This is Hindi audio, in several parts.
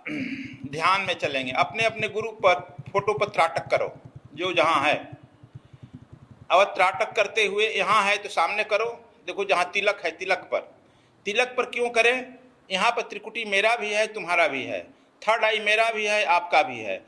ध्यान में चलेंगे। अपने अपने गुरु पर फोटो पर त्राटक करो जो जहाँ है। अब त्राटक करते हुए यहाँ है तो सामने करो, देखो जहाँ तिलक है तिलक पर क्यों करें? यहाँ पर त्रिकुटी मेरा भी है तुम्हारा भी है, थर्ड आई मेरा भी है आपका भी है,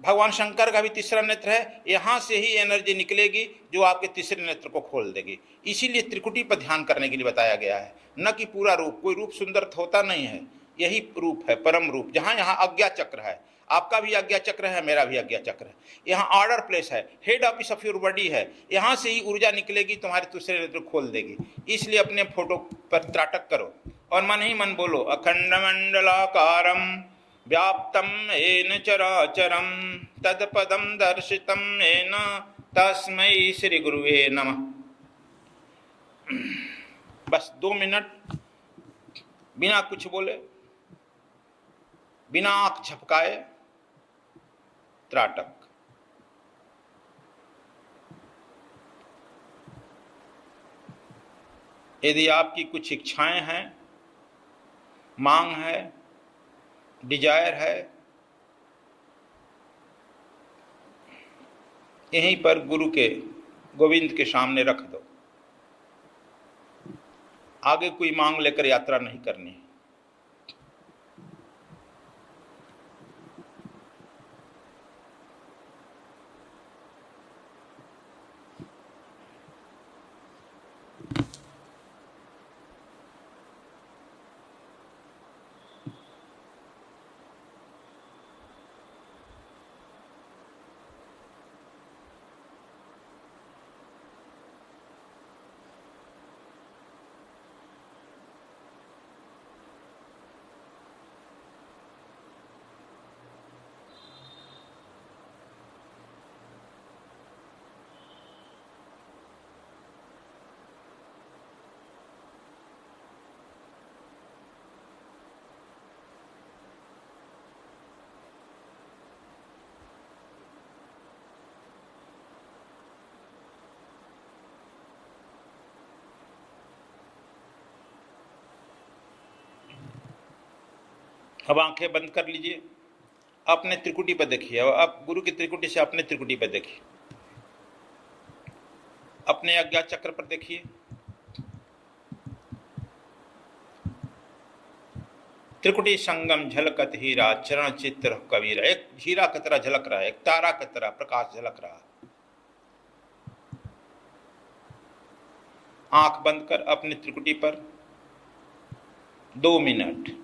भगवान शंकर का भी तीसरा नेत्र है। यहाँ से ही एनर्जी निकलेगी जो आपके तीसरे नेत्र को खोल देगी। इसीलिए त्रिकुटी पर ध्यान करने के लिए बताया गया है, न कि पूरा रूप। कोई रूप सुंदर होता नहीं है, यही रूप है परम रूप। जहाँ यहाँ आज्ञा चक्र है, आपका भी आज्ञा चक्र है मेरा भी आज्ञा चक्र है। यहाँ ऑर्डर प्लेस है, head office of your body है। यहाँ से ही ऊर्जा निकलेगी, तुम्हारे दूसरे नेत्र खोल देगी। इसलिए अपने फोटो पर त्राटक करो और मन ही मन बोलो, अखंड मंडलाकारम व्याप्तम येन चराचरम तत्पदम दर्शितम येन तस्मै श्री गुरुवे नमः। बस 2 मिनट बिना कुछ बोले, बिना आंख झपकाए त्राटक। यदि आपकी कुछ इच्छाएं हैं, मांग है, डिजायर है, यहीं पर गुरु के गोविंद के सामने रख दो। आगे कोई मांग लेकर यात्रा नहीं करनी है। अब आंखें बंद कर लीजिए, अपने त्रिकुटी पर देखिए। अब गुरु की त्रिकुटी से अपने त्रिकुटी पर देखिए, अपने आज्ञा चक्र पर देखिए। त्रिकुटी संगम झलकत हीरा चरण चित्र कबीरा। एक हीरा की तरह झलक रहा है, एक तारा की तरह प्रकाश झलक रहा है। आंख बंद कर अपनी त्रिकुटी पर 2 मिनट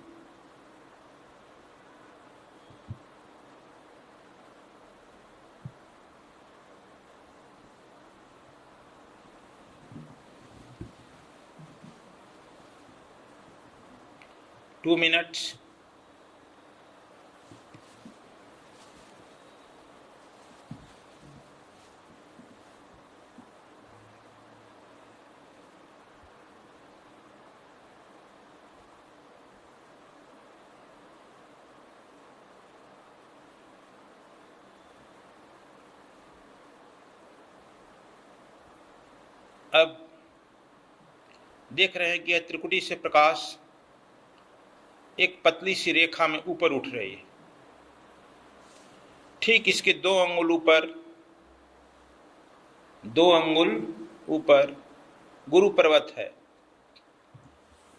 टू मिनट्स। अब देख रहे हैं कि यह त्रिकुटी से प्रकाश एक पतली सी रेखा में ऊपर उठ रही है। ठीक इसके 2 अंगुल ऊपर गुरु पर्वत है।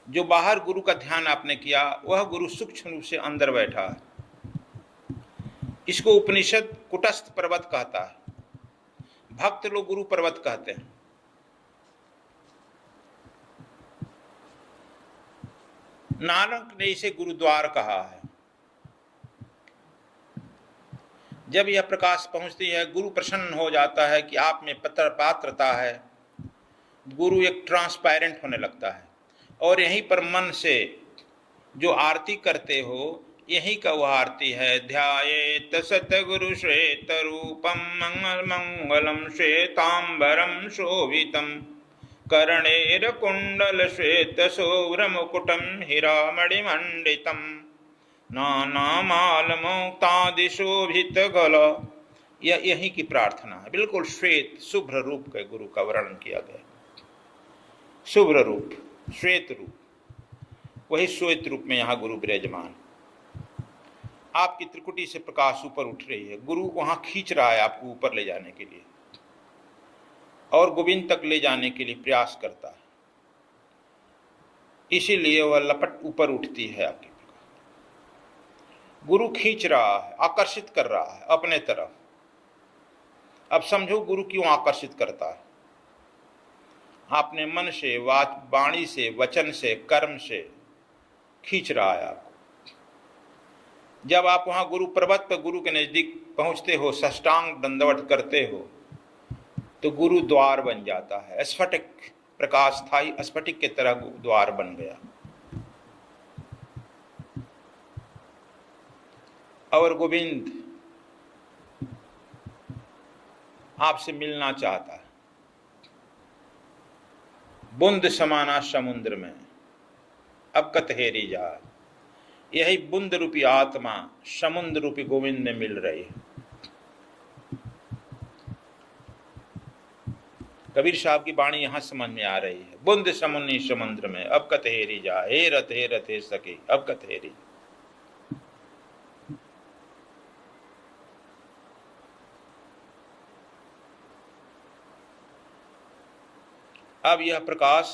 जो बाहर गुरु का ध्यान आपने किया वह गुरु सूक्ष्म रूप से अंदर बैठा है। इसको उपनिषद कुटस्थ पर्वत कहता है, भक्त लोग गुरु पर्वत कहते हैं। नानक ने इसे गुरुद्वार कहा है। जब यह प्रकाश पहुंचती है, गुरु प्रसन्न हो जाता है कि आप में पात्रता है। गुरु एक ट्रांसपेरेंट होने लगता है और यहीं पर मन से जो आरती करते हो, यही का वह आरती है। ध्यायेत सतगुरु श्वेत रूपम मंगल मंगलम श्वेतांबरम शोभितम कर्णेर कुंडल श्वेत शोभ्र मुकुटम हीरामणिमंडितम नानामाल मुक्तादिशोभित गल। यही की प्रार्थना है। बिल्कुल श्वेत शुभ्र रूप के गुरु का वर्णन किया गया। शुभ्र रूप, श्वेत रूप, वही श्वेत रूप में यहाँ गुरु विराजमान। आपकी त्रिकुटी से प्रकाश ऊपर उठ रही है, गुरु वहां खींच रहा है आपको ऊपर ले जाने के लिए और गोविंद तक ले जाने के लिए प्रयास करता है, इसीलिए वह लपट ऊपर उठती है आपकी। गुरु खींच रहा है, आकर्षित कर रहा है अपने तरफ। अब समझो गुरु क्यों आकर्षित करता है। आपने मन से, वाणी से, वचन से, कर्म से खींच रहा है आपको। जब आप वहां गुरु पर्वत पर गुरु के नजदीक पहुंचते हो, साष्टांग दंडवत करते हो, तो गुरु द्वार बन जाता है। स्फटिक प्रकाश स्थायी स्फटिक की तरह द्वार बन गया और गोविंद आपसे मिलना चाहता है। बूंद समाना समुद्र में अब कतहेरी जा, यही बूंद रूपी आत्मा समुद्र रूपी गोविंद में मिल रही है। कबीर साहब की वाणी यहां समझ में आ रही है। बूंद समुन्नी समुद्र में अब कतहेरी जा, हे रथ हे सके अब कतहेरी। अब यह प्रकाश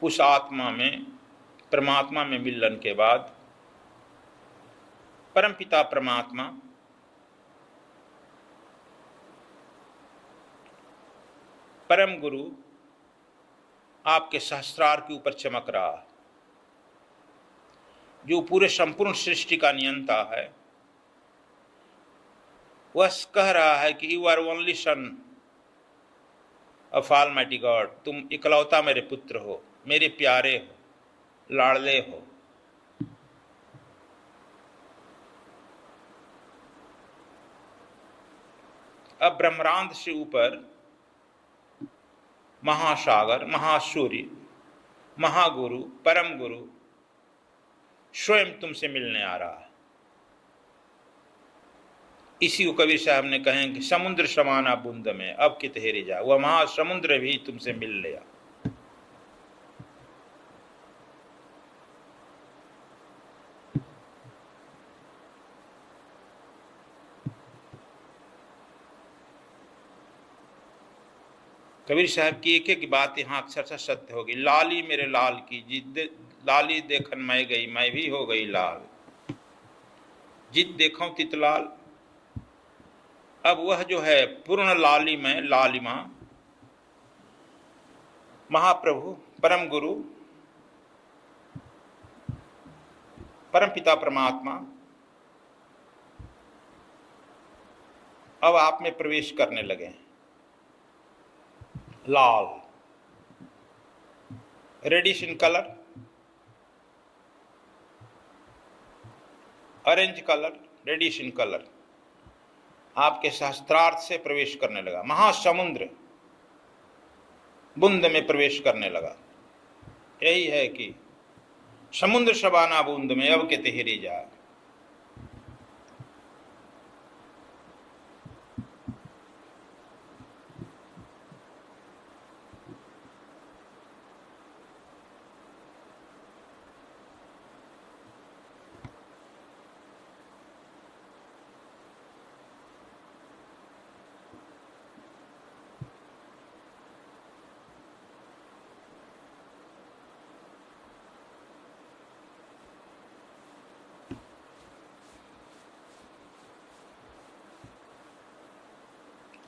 उस आत्मा में, परमात्मा में मिलन के बाद परमपिता परमात्मा परम गुरु आपके सहस्त्रार के ऊपर चमक रहा है, जो पूरे संपूर्ण सृष्टि का नियंता है। वह कह रहा है कि you are only son of almighty God, तुम इकलौता मेरे पुत्र हो, मेरे प्यारे हो, लाडले हो। अब ब्रह्मांड से ऊपर महासागर, महासूर्य, महागुरु, परम गुरु स्वयं तुमसे मिलने आ रहा है। इसी को कबीर साहब ने कहे कि समुद्र समाना बूंद में अब कितहेरी जा, वह महासमुद्र भी तुमसे मिल लिया। कबीर साहब की एक एक बात यहाँ अक्षरशः सत्य होगी। लाली मेरे लाल की जिद, लाली देखन मैं गई, मैं भी हो गई लाल, जित देखो तितलाल। अब वह जो है पूर्ण लाली में लालिमा महाप्रभु परम गुरु परम पिता परमात्मा अब आप में प्रवेश करने लगे। लाल, reddish in colour, orange colour, reddish in colour आपके सहस्त्रार्थ से प्रवेश करने लगा। महासमुद्र बूंद में प्रवेश करने लगा। यही है कि समुद्र शबाना बूंद में अब के तिहरी जा।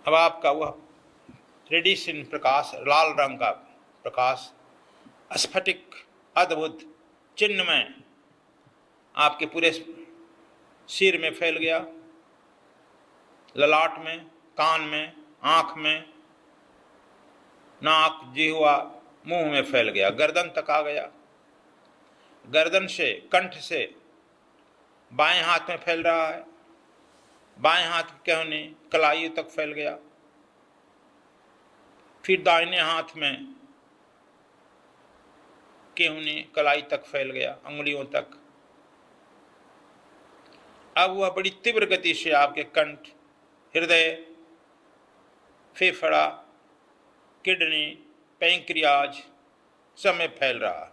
अब आपका वह रेडिशन प्रकाश, लाल रंग का प्रकाश, स्फटिक अद्भुत चिन्ह में आपके पूरे सिर में फैल गया, ललाट में, कान में, आंख में, नाक, जिह्वा, मुंह में फैल गया, गर्दन तक आ गया। गर्दन से, कंठ से बाएं हाथ में फैल रहा है, बाएं हाथ की कोहनी कलाई तक फैल गया, फिर दाहिने हाथ में केहूनी कलाई तक फैल गया, अंगुलियों तक। अब वह बड़ी तीव्र गति से आपके कंठ, हृदय, फेफड़ा, किडनी, पैंक्रियाज सब में फैल रहा।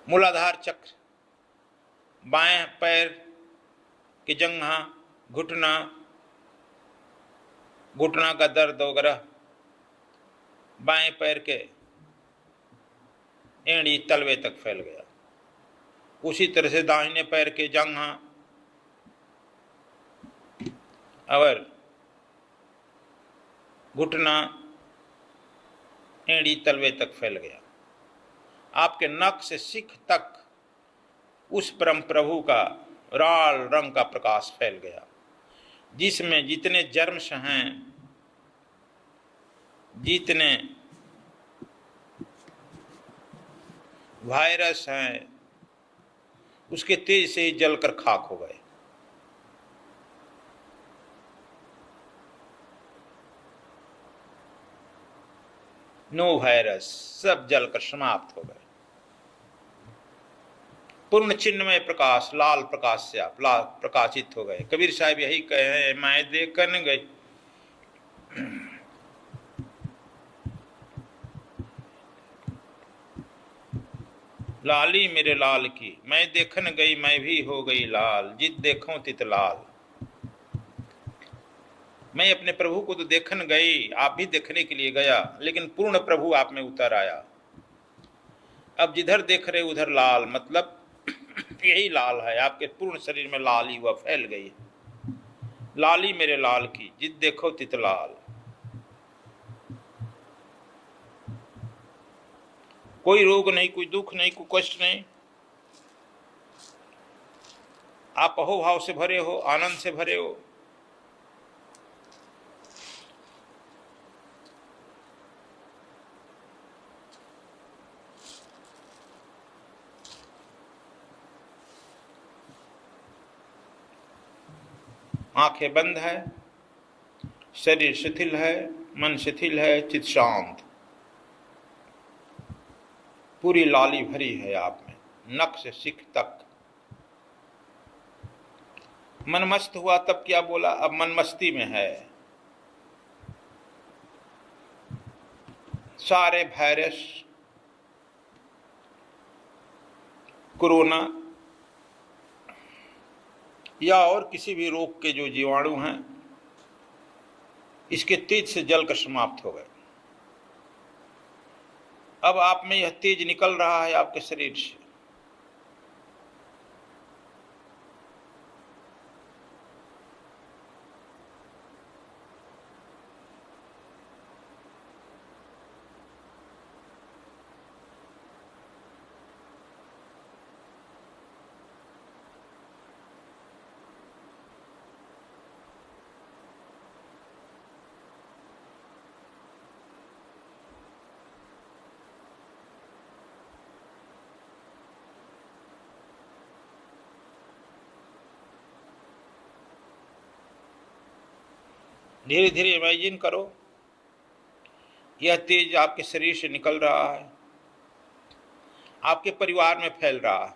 मूलाधार चक्र, बाएं पैर की जंघा, घुटना, घुटना का दर्द वगैरह, बाएं पैर के एड़ी तलवे तक फैल गया। उसी तरह से दाहिने पैर के जंघा और घुटना, एड़ी तलवे तक फैल गया। आपके नख से शिख तक उस परम प्रभु का लाल रंग का प्रकाश फैल गया, जिसमें जितने जर्म्स हैं, जितने वायरस हैं, उसके तेज से ही जलकर खाक हो गए। नो वायरस, सब जलकर समाप्त हो गए। पूर्ण चिन्मय प्रकाश, लाल प्रकाश से आप लाल प्रकाशित हो गए। कबीर साहब यही कहे हैं, मैं देखन गई लाली मेरे लाल की, मैं देखन गई मैं भी हो गई लाल, जित देखूं तित लाल। मैं अपने प्रभु को तो देखन गई, आप भी देखने के लिए गया, लेकिन पूर्ण प्रभु आप में उतर आया। अब जिधर देख रहे उधर लाल, मतलब यही लाल है, आपके पूर्ण शरीर में लाल ही हुआ फैल गई। लाली मेरे लाल की, जित देखो तित लाल। कोई रोग नहीं, कोई दुख नहीं, कोई कष्ट नहीं। आप अहोभाव से भरे हो, आनंद से भरे हो। आंखें बंद है, शरीर शिथिल है, मन शिथिल है, चित्त शांत, पूरी लाली भरी है आप में, नख से शिख तक। मन मस्त हुआ तब क्या बोला, अब मन मस्ती में है। सारे वायरस, कोरोना या और किसी भी रोग के जो जीवाणु हैं, इसके तेज से जलकर समाप्त हो गए। अब आप में यह तेज निकल रहा है आपके शरीर से। धीरे धीरे इमेजिन करो, यह तेज आपके शरीर से निकल रहा है, आपके परिवार में फैल रहा है।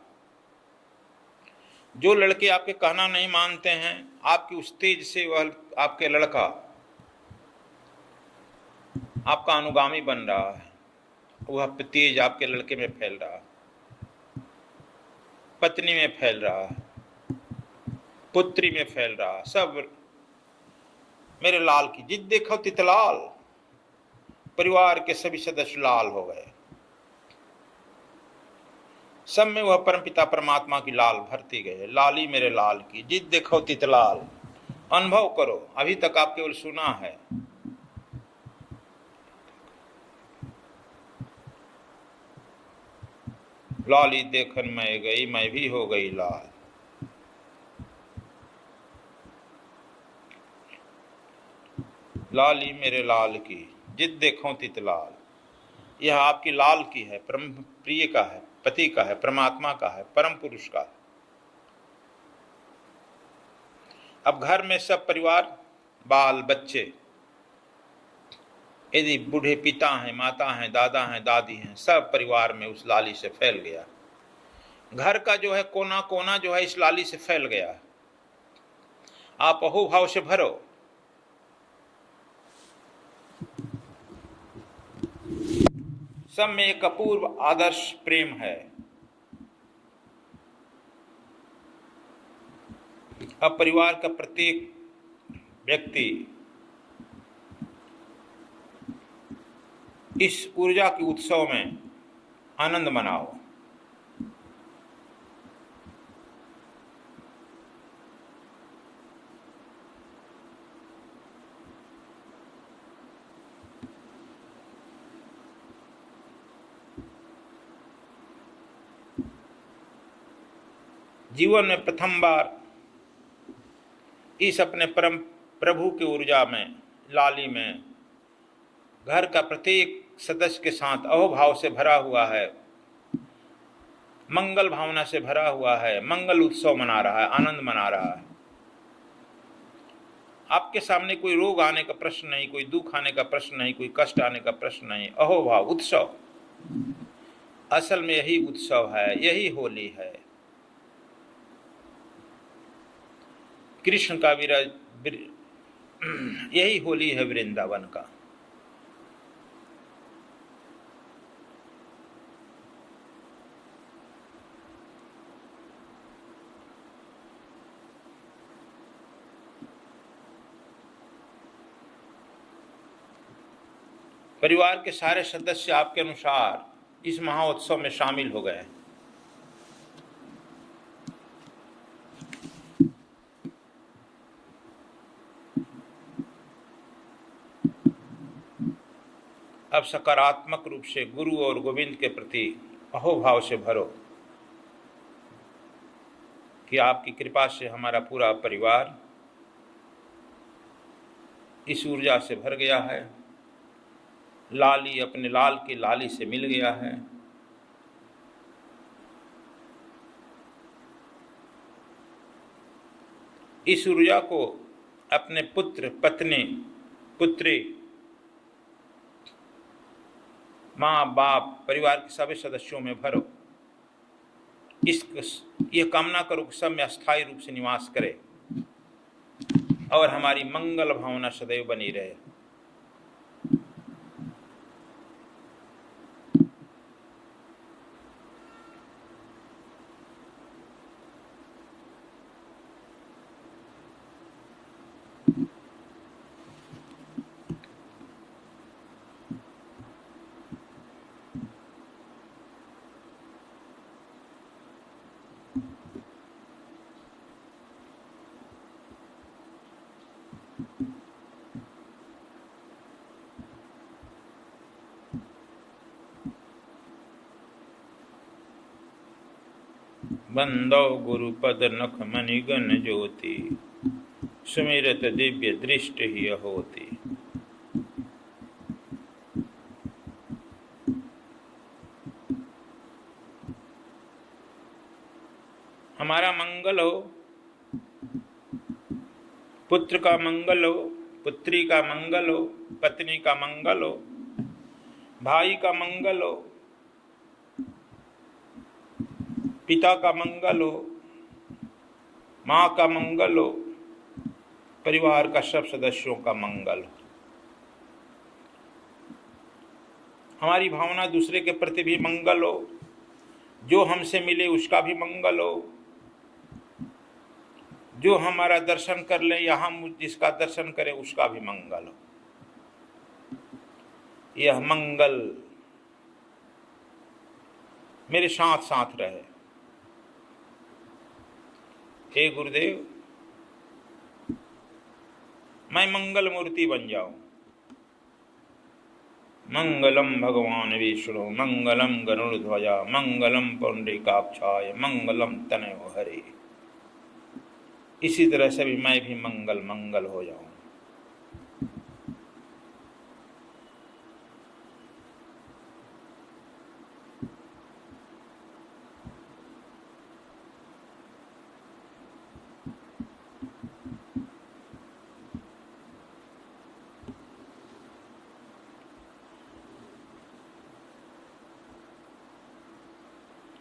जो लड़के आपके कहना नहीं मानते हैं, आपकी उस तेज से वह आपके लड़का आपका अनुगामी बन रहा है, वह तेज आपके लड़के में फैल रहा है, पत्नी में फैल रहा है, पुत्री में फैल रहा है। सब मेरे लाल की, जित देखो तित लाल। परिवार के सभी सदस्य लाल हो गए, सब में वह परमपिता परमात्मा की लाल भरती गए। लाली मेरे लाल की, जित देखो तित लाल। अनुभव करो, अभी तक आप केवल सुना है। लाली देखन मैं गई मैं भी हो गई लाल। लाली मेरे लाल की, जित देखो तित लाल। यह आपकी लाल की है, परम प्रिय का है, पति का है, परमात्मा का है, परम पुरुष का है। अब घर में सब परिवार, बाल बच्चे, यदि बूढ़े पिता हैं, माता हैं, दादा हैं, दादी हैं, सब परिवार में उस लाली से फैल गया। घर का जो है कोना कोना जो है इस लाली से फैल गया। आप अहोभाव से भरो। सब में एक अपूर्व आदर्श प्रेम है। अब परिवार का प्रत्येक व्यक्ति इस ऊर्जा के उत्सव में आनंद मनाओ। जीवन में प्रथम बार इस अपने परम प्रभु की ऊर्जा में, लाली में, घर का प्रत्येक सदस्य के साथ अहोभाव से भरा हुआ है, मंगल भावना से भरा हुआ है, मंगल उत्सव मना रहा है, आनंद मना रहा है। आपके सामने कोई रोग आने का प्रश्न नहीं, कोई दुख आने का प्रश्न नहीं, कोई कष्ट आने का प्रश्न नहीं। अहोभाव उत्सव, असल में यही उत्सव है, यही होली है। कृष्ण का यही होली है वृंदावन का। परिवार के सारे सदस्य आपके अनुसार इस महाउत्सव में शामिल हो गए। अब सकारात्मक रूप से गुरु और गोविंद के प्रति अहोभाव से भरो कि आपकी कृपा से हमारा पूरा परिवार इस ऊर्जा से भर गया है, लाली अपने लाल की लाली से मिल गया है। इस ऊर्जा को अपने पुत्र, पत्नी, पुत्री, माँ बाप, परिवार के सभी सदस्यों में भरो। ये कामना करो कि सब में अस्थायी रूप से निवास करे और हमारी मंगल भावना सदैव बनी रहे। बंदो गुरुपद नख मणिगण ज्योति, सुमिरत दिव्य दृष्टि ही होती। हमारा मंगल हो, पुत्र का मंगल हो, पुत्री का मंगल हो, पत्नी का मंगल हो, भाई का मंगल हो, पिता का मंगल हो, माँ का मंगल हो, परिवार का सब सदस्यों का मंगल हो। हमारी भावना दूसरे के प्रति भी मंगल हो, जो हमसे मिले उसका भी मंगल हो, जो हमारा दर्शन कर ले या हम जिसका दर्शन करें उसका भी मंगल हो। यह मंगल मेरे साथ साथ रहे। हे गुरुदेव, मैं मंगल मूर्ति बन जाऊं। मंगलम भगवान विष्णु, मंगलम गरुड़ध्वजा, मंगलम पुंडरीकाक्षाय, मंगलम तनयो हरे। इसी तरह से भी मैं भी मंगल मंगल हो जाऊं।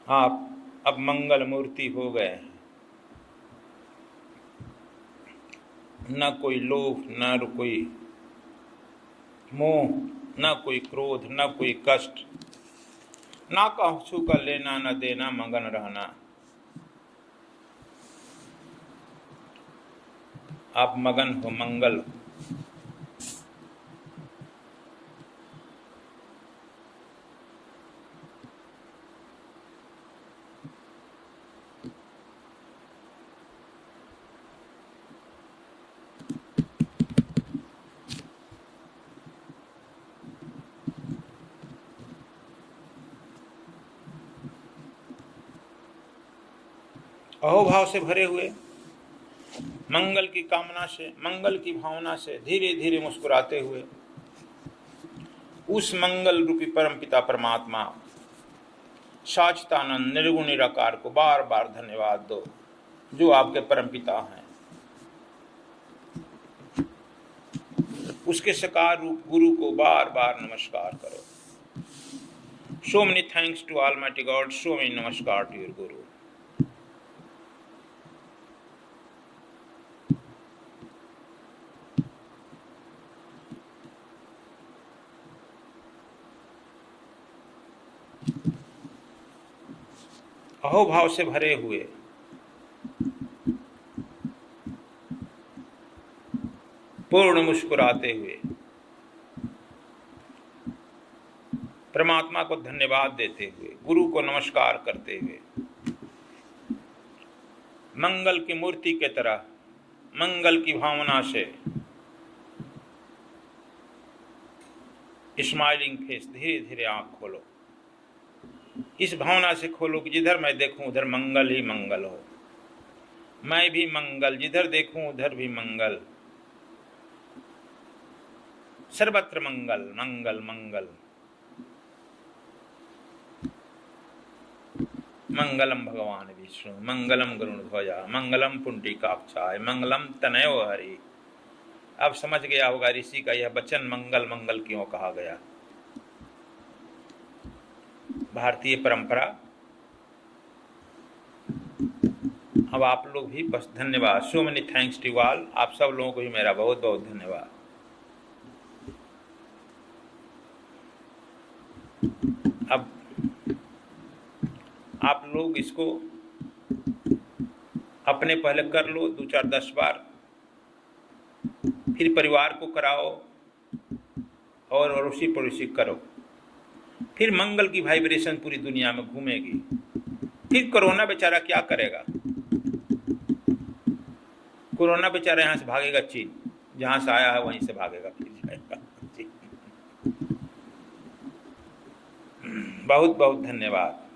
आप अब मंगल मूर्ति हो गए। न कोई लोभ, न कोई मोह, न कोई क्रोध, न कोई कष्ट, ना कहूँ का लेना न देना, मगन रहना। आप मगन हो मंगल। अहोभाव से भरे हुए, मंगल की कामना से, मंगल की भावना से धीरे धीरे मुस्कुराते हुए उस मंगल रूपी परमपिता परमात्मा साचिदानंद निर्गुण निराकार को बार बार धन्यवाद दो, जो आपके परमपिता हैं। उसके साकार रूप गुरु को बार बार नमस्कार करो। So many thanks to Almighty God, so many namaskar to your Guru. अहोभाव से भरे हुए, पूर्ण मुस्कुराते हुए, परमात्मा को धन्यवाद देते हुए, गुरु को नमस्कार करते हुए, मंगल की मूर्ति के तरह मंगल की भावना से स्माइलिंग फेस, धीरे धीरे आंख खोलो। इस भावना से खोलो कि जिधर मैं देखूं उधर मंगल ही मंगल हो, मैं भी मंगल, जिधर देखूं उधर भी मंगल, सर्वत्र मंगल मंगल मंगल। मंगलम भगवान विष्णु, मंगलम गरुड़ध्वजा, मंगलम पुंडरीकाक्षाय, मंगलम तनयो हरि। अब समझ गया होगा ऋषि का यह वचन मंगल मंगल क्यों कहा गया। भारतीय परंपरा। अब आप लोग भी बस धन्यवाद। So many thanks to all. आप सब लोगों को भी मेरा बहुत बहुत धन्यवाद। अब आप लोग इसको अपने पहले कर लो 2 4 10 बार, फिर परिवार को कराओ और अड़ोसी पड़ोसी करो। फिर मंगल की वाइब्रेशन पूरी दुनिया में घूमेगी। फिर कोरोना बेचारा क्या करेगा? कोरोना बेचारा यहाँ से भागेगा चीन, जहां से आया है वहीं से भागेगा, फिर जाएगा। बहुत बहुत धन्यवाद।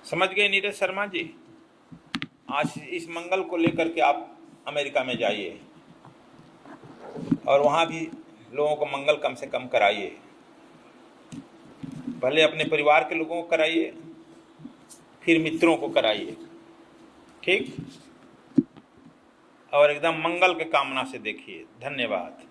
समझ गए नीरज शर्मा जी? आज इस मंगल को लेकर के आप अमेरिका में जाइए और वहां भी लोगों को मंगल कम से कम कराइए। पहले अपने परिवार के लोगों को कराइए, फिर मित्रों को कराइए, ठीक? और एकदम मंगल के कामना से देखिए। धन्यवाद।